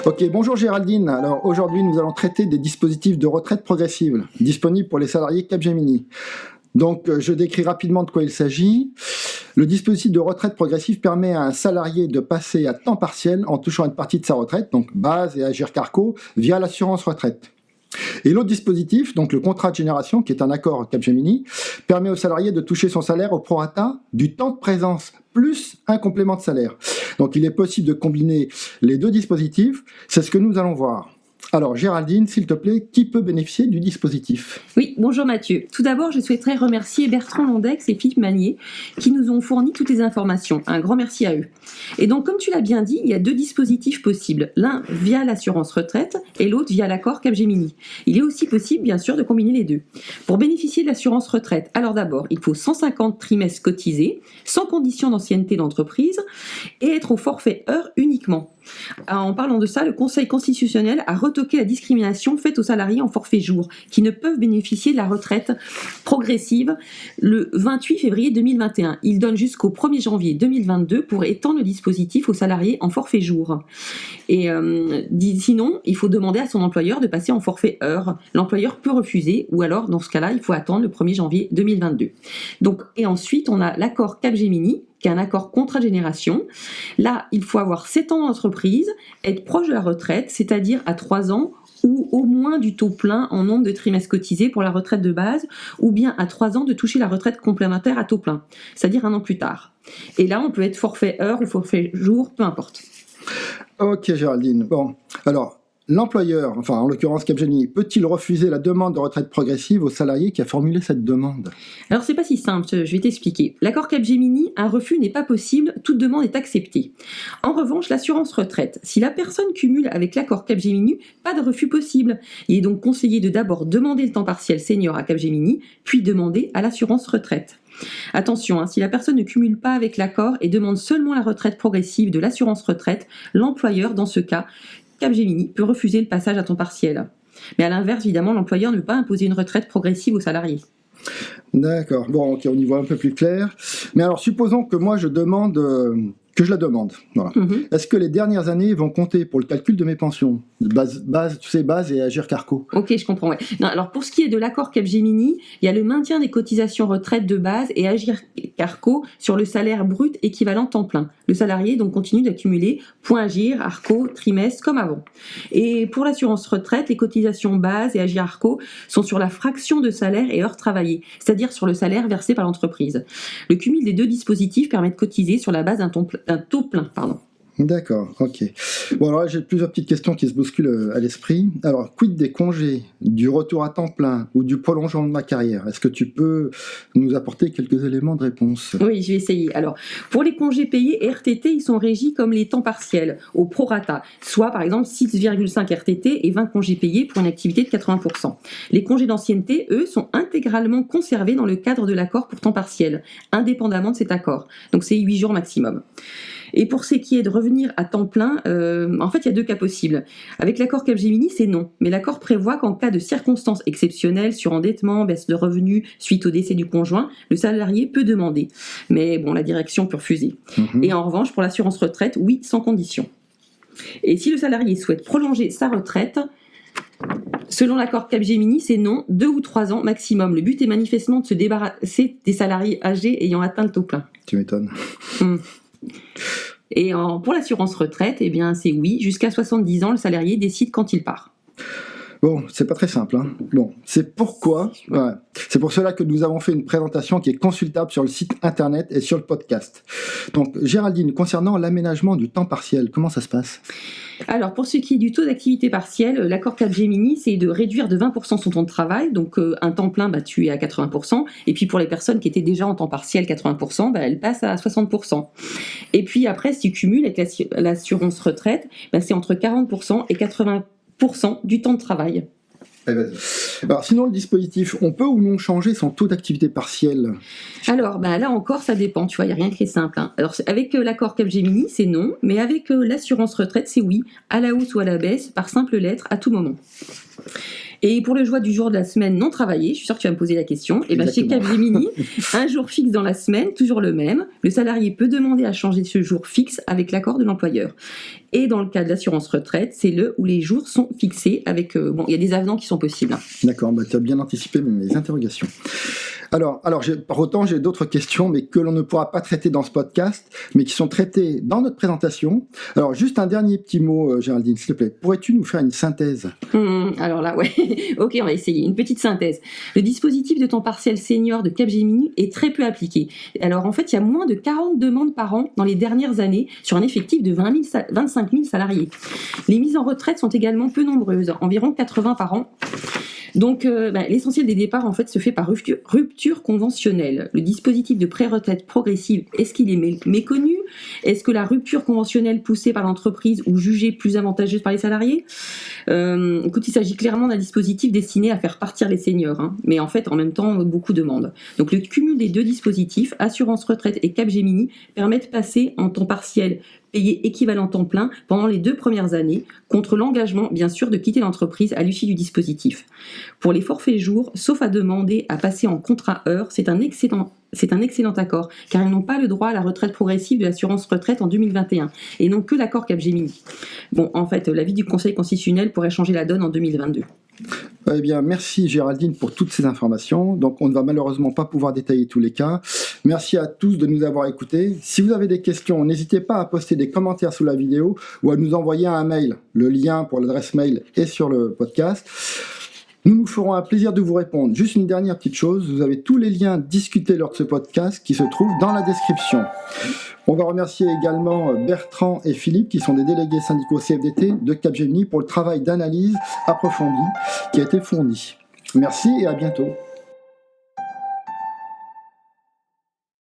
Ok, bonjour Géraldine. Alors aujourd'hui, nous allons traiter des dispositifs de retraite progressive disponibles pour les salariés Capgemini. Donc, je décris rapidement de quoi il s'agit. Le dispositif de retraite progressive permet à un salarié de passer à temps partiel en touchant une partie de sa retraite, donc base et Agir Carco, via l'assurance retraite. Et l'autre dispositif, donc le contrat de génération, qui est un accord Capgemini, permet au salarié de toucher son salaire au prorata du temps de présence, plus un complément de salaire. Donc il est possible de combiner les deux dispositifs, c'est ce que nous allons voir. Alors Géraldine, s'il te plaît, qui peut bénéficier du dispositif ? Oui, bonjour Mathieu. Tout d'abord, je souhaiterais remercier Bertrand Londex et Philippe Magnier qui nous ont fourni toutes les informations. Un grand merci à eux. Et donc, comme tu l'as bien dit, il y a deux dispositifs possibles. L'un via l'assurance retraite et l'autre via l'accord Capgemini. Il est aussi possible, bien sûr, de combiner les deux. Pour bénéficier de l'assurance retraite, alors d'abord, il faut 150 trimestres cotisés, sans condition d'ancienneté d'entreprise et être au forfait heure uniquement. En parlant de ça, le Conseil constitutionnel a retoqué la discrimination faite aux salariés en forfait jour qui ne peuvent bénéficier de la retraite progressive le 28 février 2021. Il donne jusqu'au 1er janvier 2022 pour étendre le dispositif aux salariés en forfait jour. Et sinon, il faut demander à son employeur de passer en forfait heure. L'employeur peut refuser ou alors, dans ce cas-là, il faut attendre le 1er janvier 2022. Donc, et ensuite, on a l'accord Capgemini, qui est un accord contrat de génération. Là, il faut avoir 7 ans d'entreprise, être proche de la retraite, c'est-à-dire à 3 ans, ou au moins du taux plein en nombre de trimestres cotisés pour la retraite de base, ou bien à 3 ans de toucher la retraite complémentaire à taux plein, c'est-à-dire 1 an plus tard. Et là, on peut être forfait heure ou forfait jour, peu importe. Ok Géraldine, bon, alors... L'employeur, enfin en l'occurrence Capgemini, peut-il refuser la demande de retraite progressive au salarié qui a formulé cette demande ? Alors c'est pas si simple, je vais t'expliquer. L'accord Capgemini, un refus n'est pas possible, toute demande est acceptée. En revanche, l'assurance retraite, si la personne cumule avec l'accord Capgemini, pas de refus possible. Il est donc conseillé de d'abord demander le temps partiel senior à Capgemini, puis demander à l'assurance retraite. Attention, si la personne ne cumule pas avec l'accord et demande seulement la retraite progressive de l'assurance retraite, l'employeur, dans ce cas, Capgemini peut refuser le passage à temps partiel. Mais à l'inverse, évidemment, l'employeur ne peut pas imposer une retraite progressive aux salariés. D'accord, bon, ok, on y voit un peu plus clair. Mais alors, supposons que moi, je demande... que je la demande. Voilà. Est-ce que les dernières années vont compter pour le calcul de mes pensions ? Base, tu sais, base et Agir Carco. Ok, je comprends. Ouais. Non, alors pour ce qui est de l'accord Capgemini, il y a le maintien des cotisations retraite de base et Agir Carco sur le salaire brut équivalent temps plein. Le salarié donc continue d'accumuler points Agir, Arco, trimestre comme avant. Et pour l'assurance retraite, les cotisations base et Agir Arco sont sur la fraction de salaire et heures travaillées, c'est-à-dire sur le salaire versé par l'entreprise. Le cumul des deux dispositifs permet de cotiser sur la base d'un taux plein. D'accord, ok. Bon, alors là, j'ai plusieurs petites questions qui se bousculent à l'esprit. Alors, quid des congés, du retour à temps plein ou du prolongement de ma carrière ? Est-ce que tu peux nous apporter quelques éléments de réponse ? Oui, je vais essayer. Alors, pour les congés payés et RTT, ils sont régis comme les temps partiels, au prorata, soit par exemple 6,5 RTT et 20 congés payés pour une activité de 80%. Les congés d'ancienneté, eux, sont intégralement conservés dans le cadre de l'accord pour temps partiel, indépendamment de cet accord. Donc, c'est 8 jours maximum. Et pour ce qui est de revenir à temps plein, en fait, il y a 2 cas possibles. Avec l'accord Capgemini, c'est non. Mais l'accord prévoit qu'en cas de circonstances exceptionnelles, surendettement, baisse de revenus suite au décès du conjoint, le salarié peut demander. Mais bon, la direction peut refuser. Et en revanche, pour l'assurance retraite, oui, sans condition. Et si le salarié souhaite prolonger sa retraite, selon l'accord Capgemini, c'est non, 2 ou 3 ans maximum. Le but est manifestement de se débarrasser des salariés âgés ayant atteint le taux plein. Tu m'étonnes. Et pour l'assurance retraite, eh bien, c'est oui, jusqu'à 70 ans, le salarié décide quand il part. Bon, c'est pas très simple. Bon, c'est pourquoi, c'est pour cela que nous avons fait une présentation qui est consultable sur le site internet et sur le podcast. Donc, Géraldine, concernant l'aménagement du temps partiel, comment ça se passe ? Alors, pour ce qui est du taux d'activité partielle, l'accord Capgemini, c'est de réduire de 20% son temps de travail. Donc, un temps plein, tu es à 80%. Et puis, pour les personnes qui étaient déjà en temps partiel, 80%, elles passent à 60%. Et puis, après, si tu cumules avec l'assurance retraite, c'est entre 40% et 80% du temps de travail. Allez, vas-y. Alors, sinon, le dispositif, on peut ou non changer son taux d'activité partielle ? Alors, là encore, ça dépend, tu vois, il n'y a rien qui est simple. Alors, avec l'accord Capgemini, c'est non, mais avec l'assurance retraite, c'est oui, à la hausse ou à la baisse, par simple lettre, à tout moment. Et pour le choix du jour de la semaine non travaillé, je suis sûre que tu vas me poser la question, et ben chez Exactement. Capgemini, un jour fixe dans la semaine, toujours le même, le salarié peut demander à changer ce jour fixe avec l'accord de l'employeur. Et dans le cas de l'assurance retraite, c'est le où les jours sont fixés avec... il y a des avenants qui sont possibles. D'accord, tu as bien anticipé mes interrogations. Alors par autant, j'ai d'autres questions, mais que l'on ne pourra pas traiter dans ce podcast, mais qui sont traitées dans notre présentation. Alors, juste un dernier petit mot, Géraldine, s'il te plaît. Pourrais-tu nous faire une synthèse ? Alors là, ouais. Ok, on va essayer. Une petite synthèse. Le dispositif de temps partiel senior de Capgemini est très peu appliqué. Alors, en fait, il y a moins de 40 demandes par an dans les dernières années sur un effectif de 25 000 salariés. Les mises en retraite sont également peu nombreuses, environ 80 par an. Donc, l'essentiel des départs, en fait, se fait par rupture conventionnelle. Le dispositif de pré-retraite progressive, est-ce qu'il est méconnu ? Est-ce que la rupture conventionnelle poussée par l'entreprise ou jugée plus avantageuse par les salariés ? Écoute, il s'agit clairement d'un dispositif destiné à faire partir les seniors, mais en fait, en même temps, beaucoup demandent. Donc, le cumul des deux dispositifs, assurance retraite et Capgemini, permet de passer en temps partiel payé équivalent temps plein pendant les 2 premières années, contre l'engagement, bien sûr, de quitter l'entreprise à l'issue du dispositif. Pour les forfaits jours, sauf à demander à passer en contrat heure, c'est un excellent accord, car ils n'ont pas le droit à la retraite progressive de l'assurance retraite en 2021, et non que l'accord Capgemini. Bon, en fait, l'avis du Conseil constitutionnel pourrait changer la donne en 2022. Eh bien, merci Géraldine pour toutes ces informations. Donc, on ne va malheureusement pas pouvoir détailler tous les cas. Merci à tous de nous avoir écoutés. Si vous avez des questions, n'hésitez pas à poster des commentaires sous la vidéo ou à nous envoyer un mail. Le lien pour l'adresse mail est sur le podcast. Nous nous ferons un plaisir de vous répondre. Juste une dernière petite chose, vous avez tous les liens discutés lors de ce podcast qui se trouvent dans la description. On va remercier également Bertrand et Philippe qui sont des délégués syndicaux CFDT de Capgemini pour le travail d'analyse approfondi qui a été fourni. Merci et à bientôt.